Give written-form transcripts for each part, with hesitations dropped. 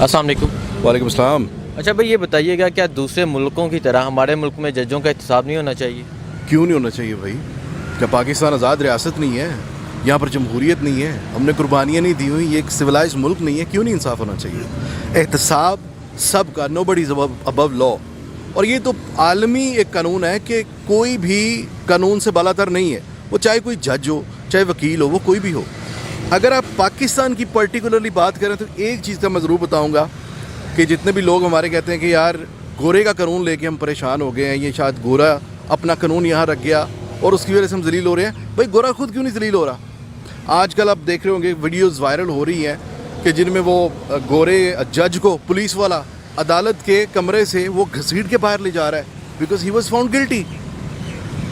अस्सलाम वालेकुम। वालेकुम अस्सलाम। अच्छा भाई, ये बताइएगा, क्या दूसरे मुल्कों की तरह हमारे मुल्क में जजों का एहतसाब नहीं होना चाहिए? क्यों नहीं होना चाहिए भाई? क्या पाकिस्तान आज़ाद रियासत नहीं है? यहाँ पर जमहूरियत नहीं है? हमने कुर्बानियाँ नहीं दी हुई? ये एक सिविलाइज्ड मुल्क नहीं है? क्यों नहीं इंसाफ होना चाहिए? एहतसाब सबका, नोबडी इज़ अबव लॉ। और ये तो आलमी एक कानून है कि कोई भी कानून से बालातर नहीं है, वो चाहे कोई जज हो, चाहे वकील हो, वो कोई भी हो। अगर आप पाकिस्तान की पर्टिकुलरली बात करें तो एक चीज़ का मैं ज़रूर बताऊँगा कि जितने भी लोग हमारे कहते हैं कि यार गोरे का कानून लेके हम परेशान हो गए हैं, ये शायद गोरा अपना कानून यहाँ रख गया और उसकी वजह से हम जलील हो रहे हैं। भाई गोरा खुद क्यों नहीं जलील हो रहा? आजकल आप देख रहे होंगे वीडियोस वायरल हो रही हैं कि जिनमें वो गोरे जज को पुलिस वाला अदालत के कमरे से वो घसीट के बाहर ले जा रहा है because he was found guilty.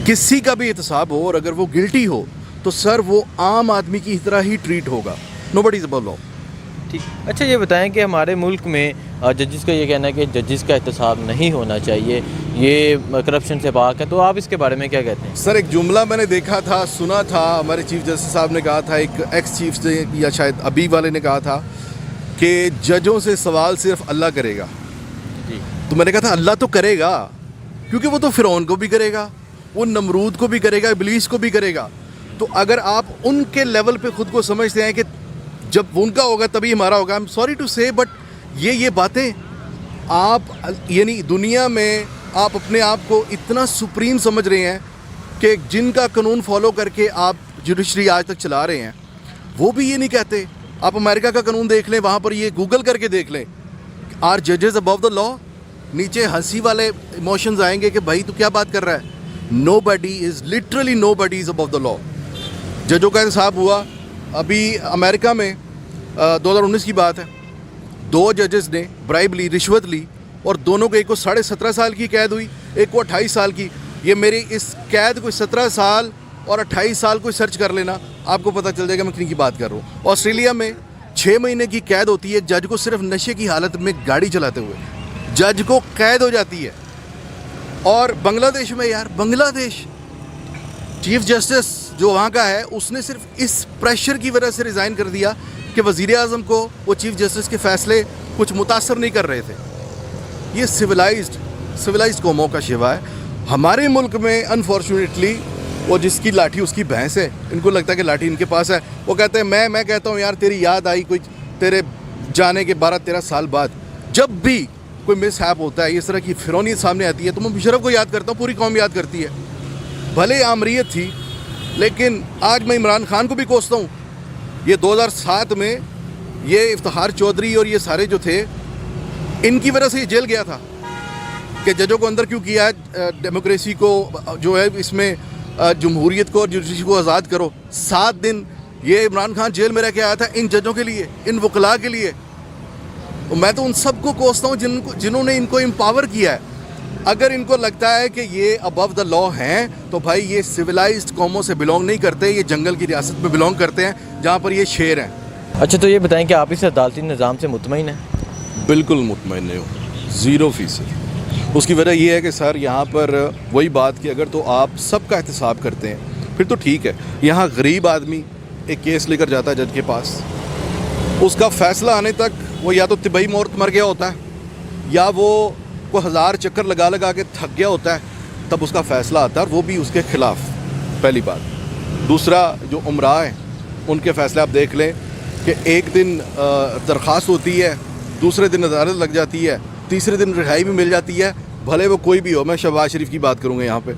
किसी का भी एहतसाब हो और अगर वो गिल्टी हो तो सर वो आम आदमी की तरह ही ट्रीट होगा। Nobody is above law. ठीक। अच्छा, ये बताएं कि हमारे मुल्क में जजिस का ये कहना है कि जजिस का एहतसाब नहीं होना चाहिए, ये करप्शन से पाक है, तो आप इसके बारे में क्या कहते हैं? सर एक जुमला मैंने देखा था, सुना था, हमारे चीफ जस्टिस साहब ने कहा था, एक एक्स चीफ से या शायद अभी वाले ने कहा था कि जजों से सवाल सिर्फ अल्लाह करेगा। जी। तो मैंने कहा था अल्लाह तो करेगा, क्योंकि वो तो फ़िरौन को भी करेगा, वो नमरूद को भी करेगा, इब्लीस को भी करेगा। तो अगर आप उनके लेवल पे खुद को समझते हैं कि जब उनका होगा तभी हमारा होगा, आई एम सॉरी टू से, बट ये बातें आप यानी दुनिया में आप अपने आप को इतना सुप्रीम समझ रहे हैं कि जिनका कानून फॉलो करके आप जुडिशरी आज तक चला रहे हैं वो भी ये नहीं कहते। आप अमेरिका का कानून देख लें, वहाँ पर ये गूगल करके देख लें, आर जजेस अबव द लॉ। नीचे हंसी वाले इमोशंस आएंगे कि भाई तू क्या बात कर रहा है। Nobody is literally nobody is above the law. जजों का हिसाब हुआ अभी अमेरिका में 2019 की बात है, 2 जजेस ने ब्राइब ली, रिश्वत ली, और दोनों को, एक को 17.5 साल की कैद हुई, एक को 28 साल की। ये मेरी इस कैद को 17 साल और 28 साल को सर्च कर लेना, आपको पता चल जाएगा मैं कितनी की बात कर रहा हूँ। ऑस्ट्रेलिया में 6 महीने की कैद होती है जज को, सिर्फ नशे की हालत में गाड़ी चलाते हुए जज को कैद हो जाती है। और बांग्लादेश में, यार बांग्लादेश चीफ जस्टिस जो वहाँ का है, उसने सिर्फ इस प्रेशर की वजह से रिज़ाइन कर दिया कि वज़ीर आज़म को वो चीफ जस्टिस के फ़ैसले कुछ मुतासर नहीं कर रहे थे। ये सिविलाइज्ड कौमों का शिवा है। हमारे मुल्क में अनफॉर्चुनेटली वो जिसकी लाठी उसकी भैंस है, इनको लगता है कि लाठी इनके पास है। वो कहते हैं मैं कहता हूँ यार तेरी याद आई कोई तेरे जाने के 12-13 साल बाद, जब भी कोई मिसहैप होता है, इस तरह की फिरौनियत सामने आती है तो मैं मुशर्रफ को याद करता हूँ, पूरी कौम याद करती है। भले आमरीत थी, लेकिन आज मैं इमरान खान को भी कोसता हूँ। ये 2007 में ये इफ्तिखार चौधरी और ये सारे जो थे, इनकी वजह से ये जेल गया था कि जजों को अंदर क्यों किया है, डेमोक्रेसी को जो है इसमें जमहूरियत को और जुडिशरी को आज़ाद करो। 7 दिन ये इमरान खान जेल में रह के आया था इन जजों के लिए, इन वकला के लिए। और मैं तो उन सबको कोसता हूँ जिन्होंने इनको एम्पावर किया है। अगर इनको लगता है कि ये अबव द लॉ हैं तो भाई ये सिविलाइज्ड कौमों से बिलोंग नहीं करते, ये जंगल की रियासत में बिलोंग करते हैं जहाँ पर ये शेर हैं। अच्छा, तो ये बताएं कि आप इस अदालती निज़ाम से मुतमईन हैं? बिल्कुल मुतमईन नहीं हूँ, 0%। उसकी वजह यह है कि सर यहाँ पर वही बात कि अगर तो आप सबका एहतसाब करते हैं फिर तो ठीक है। यहाँ गरीब आदमी एक केस लेकर जाता है जज के पास, उसका फ़ैसला आने तक वो या तो तिबई मौत मर गया होता है या वो 1000 चक्कर लगा के थक गया होता है, तब उसका फ़ैसला आता है, और वो भी उसके ख़िलाफ़। पहली बात। दूसरा, जो उमरा हैं उनके फ़ैसले आप देख लें कि एक दिन दरख्वास्त होती है, दूसरे दिन अदालत लग जाती है, तीसरे दिन रिहाई भी मिल जाती है, भले वो कोई भी हो। मैं शहबाज शरीफ की बात करूँगा यहाँ पे।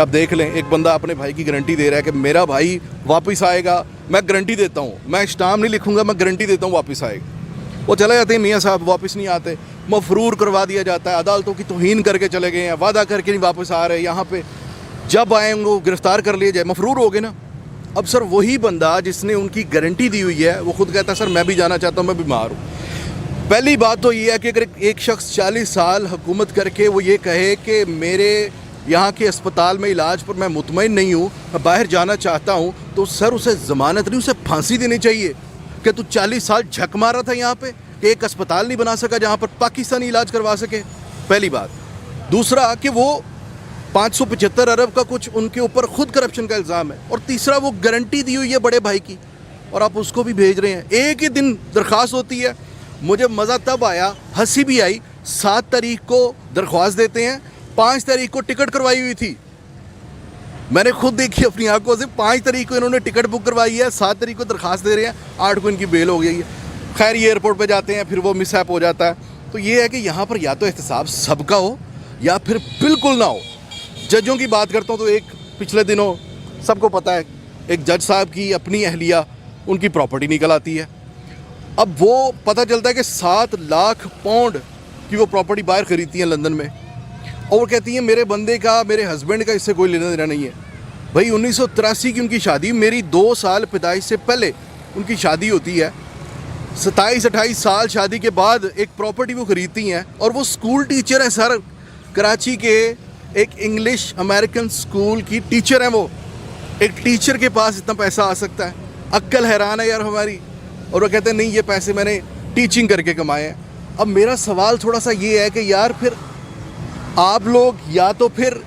आप देख लें, एक बंदा अपने भाई की गारंटी दे रहा है कि मेरा भाई वापस आएगा, मैं गारंटी देता हूँ, मैं स्टाम्प नहीं लिखूँगा, मैं गारंटी देता हूँ वापस आएगा। वो चले जाते हैं, मियाँ साहब वापस नहीं आते, मफरूर करवा दिया जाता है, अदालतों की तौहीन करके चले गए हैं, वादा करके नहीं वापस आ रहे। यहाँ पे जब आए उनको गिरफ़्तार कर लिए जाए, मफरूर हो गए ना। अब सर वही बंदा जिसने उनकी गारंटी दी हुई है वो खुद कहता है सर मैं भी जाना चाहता हूँ, मैं बीमार हूँ। पहली बात तो ये है कि अगर एक शख्स 40 साल हुकूमत करके वो ये कहे कि मेरे यहाँ के अस्पताल में इलाज पर मैं मुतमईन नहीं हूँ, मैं बाहर जाना चाहता हूँ, तो सर उसे ज़मानत नहीं, उसे फांसी देनी चाहिए। कि तू 40 साल झक मारा था यहाँ पे कि एक अस्पताल नहीं बना सका जहाँ पर पाकिस्तानी इलाज करवा सके, पहली बात। दूसरा कि वो 575 अरब का कुछ उनके ऊपर खुद करप्शन का इल्ज़ाम है, और तीसरा वो गारंटी दी हुई है बड़े भाई की और आप उसको भी भेज रहे हैं। एक ही दिन दरख्वास्त होती है, मुझे मज़ा तब आया, हंसी भी आई, 7 तारीख को दरख्वास्त देते हैं, 5 तारीख को टिकट करवाई हुई थी। मैंने खुद देखी अपनी आंखों से, 5 तारीख को इन्होंने टिकट बुक करवाई है, 7 तारीख को दरख्वास्त दे रहे हैं, 8 को इनकी बेल हो गई है। खैर ये एयरपोर्ट पे जाते हैं, फिर वो मिसहैप हो जाता है। तो ये है कि यहाँ पर या तो एहतसाब सबका हो या फिर बिल्कुल ना हो। जजों की बात करता हूँ तो एक पिछले दिनों सबको पता है, एक जज साहब की अपनी अहलिया, उनकी प्रॉपर्टी निकल आती है। अब वो पता चलता है कि 7 लाख पाउंड की वो प्रॉपर्टी बाहर खरीदती हैं लंदन में, और वो कहती हैं मेरे बंदे का, मेरे हस्बैंड का इससे कोई लेना देना नहीं है। भाई 1983 की उनकी शादी, मेरी 2 साल पैदाइश से पहले उनकी शादी होती है। 27-28 साल शादी के बाद एक प्रॉपर्टी वो खरीदती हैं, और वो स्कूल टीचर हैं सर, कराची के एक इंग्लिश अमेरिकन स्कूल की टीचर हैं वो। एक टीचर के पास इतना पैसा आ सकता है? अक्ल हैरान है यार हमारी। और वो कहते हैं नहीं ये पैसे मैंने टीचिंग करके कमाए हैं। अब मेरा सवाल थोड़ा सा ये है कि यार फिर आप लोग या तो फिर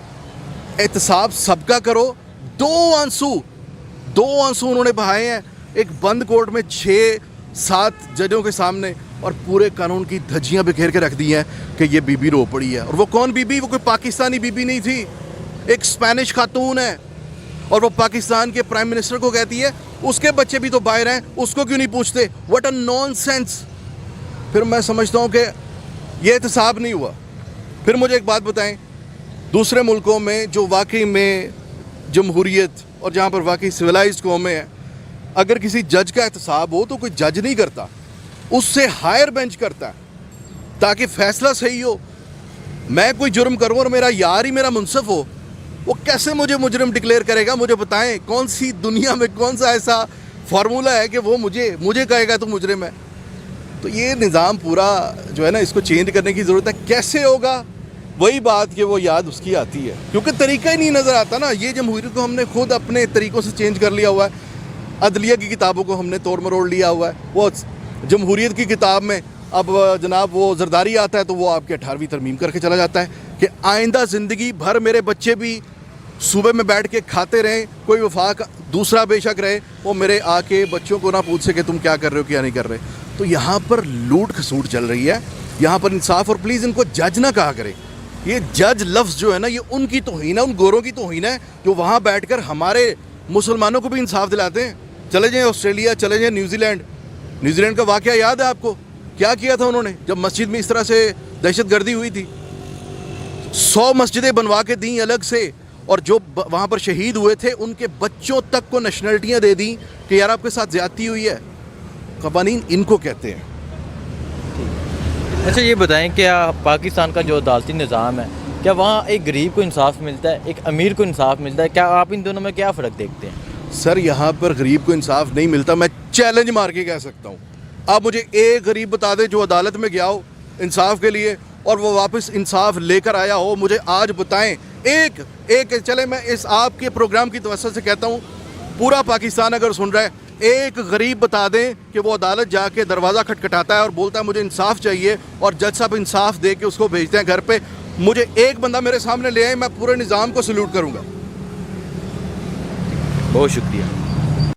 एहतसाब सबका करो। 2 आंसू उन्होंने बहाए हैं एक बंद कोर्ट में 6-7 जजों के सामने, और पूरे कानून की धज्जियां बिखेर के रख दी हैं कि ये बीबी रो पड़ी है। और वो कौन बीबी? वो कोई पाकिस्तानी बीबी नहीं थी, एक स्पेनिश खातून है, और वो पाकिस्तान के प्राइम मिनिस्टर को कहती है उसके बच्चे भी तो बाहर हैं, उसको क्यों नहीं पूछते? What a nonsense. फिर मैं समझता हूँ कि ये एहतसाब नहीं हुआ। फिर मुझे एक बात बताएं, दूसरे मुल्कों में जो वाकई में जमहूरियत और जहाँ पर वाकई सिविलाइज्ड कौमें हैं, अगर किसी जज का एहतसाब हो तो कोई जज नहीं करता, उससे हायर बेंच करता है ताकि फैसला सही हो। मैं कोई जुर्म करूँ और मेरा यार ही मेरा मुंसफ हो, वो कैसे मुझे मुजरिम डिक्लेयर करेगा? मुझे बताएं कौन सी दुनिया में कौन सा ऐसा फार्मूला है कि वो मुझे कहेगा तो मुजरिम है? तो ये निज़ाम पूरा जो है ना, इसको चेंज करने की ज़रूरत है। कैसे होगा? वही बात कि वो याद उसकी आती है, क्योंकि तरीका ही नहीं नज़र आता ना। ये जमहूरियत को हमने खुद अपने तरीक़ों से चेंज कर लिया हुआ है। अदलिया की किताबों को हमने तोड़ मरोड़ लिया हुआ है। वो जमहूरियत की किताब में अब जनाब वो जरदारी आता है तो वो आपके 18वीं तरमीम करके चला जाता है कि आइंदा ज़िंदगी भर मेरे बच्चे भी सुबह में बैठ के खाते रहें, कोई वफाक दूसरा बेशक रहे, वो मेरे आके बच्चों को ना पूछ सके तुम क्या कर रहे हो क्या नहीं कर रहे। तो यहाँ पर लूट खसूट चल रही है, यहाँ पर इंसाफ। और प्लीज़ इनको जज ना कहा करें। ये जज लफ्ज़ जो है ना, ये उनकी तौहीन है, उन गोरों की तौहीन है जो वहाँ बैठकर हमारे मुसलमानों को भी इंसाफ दिलाते हैं। चले जाएँ ऑस्ट्रेलिया, चले जाएँ न्यूजीलैंड का वाक़या याद है आपको? क्या किया था उन्होंने जब मस्जिद में इस तरह से दहशतगर्दी हुई थी? 100 मस्जिदें बनवा के दी अलग से, और जो वहाँ पर शहीद हुए थे उनके बच्चों तक को नेशनलिटियाँ दे दी कि यार आपके साथ ज़्यादती हुई है। क़वानीन इनको कहते हैं। अच्छा ये बताएं, क्या पाकिस्तान का जो अदालती निज़ाम है, क्या वहाँ एक गरीब को इंसाफ मिलता है, एक अमीर को इंसाफ मिलता है? क्या आप इन दोनों में क्या फ़र्क देखते हैं? सर यहाँ पर गरीब को इंसाफ नहीं मिलता। मैं चैलेंज मार के कह सकता हूँ, आप मुझे एक गरीब बता दें जो अदालत में गया हो इंसाफ के लिए और वो वापस इंसाफ लेकर आया हो। मुझे आज बताएं एक चले, मैं इस आपके प्रोग्राम की तवज्जो से कहता हूँ, पूरा पाकिस्तान अगर सुन रहा है, एक गरीब बता दें कि वो अदालत जाके दरवाज़ा खटखटाता है और बोलता है मुझे इंसाफ चाहिए, और जज साहब इंसाफ दे के उसको भेजते हैं घर पे। मुझे एक बंदा मेरे सामने ले आए, मैं पूरे निज़ाम को सल्यूट करूँगा। बहुत शुक्रिया।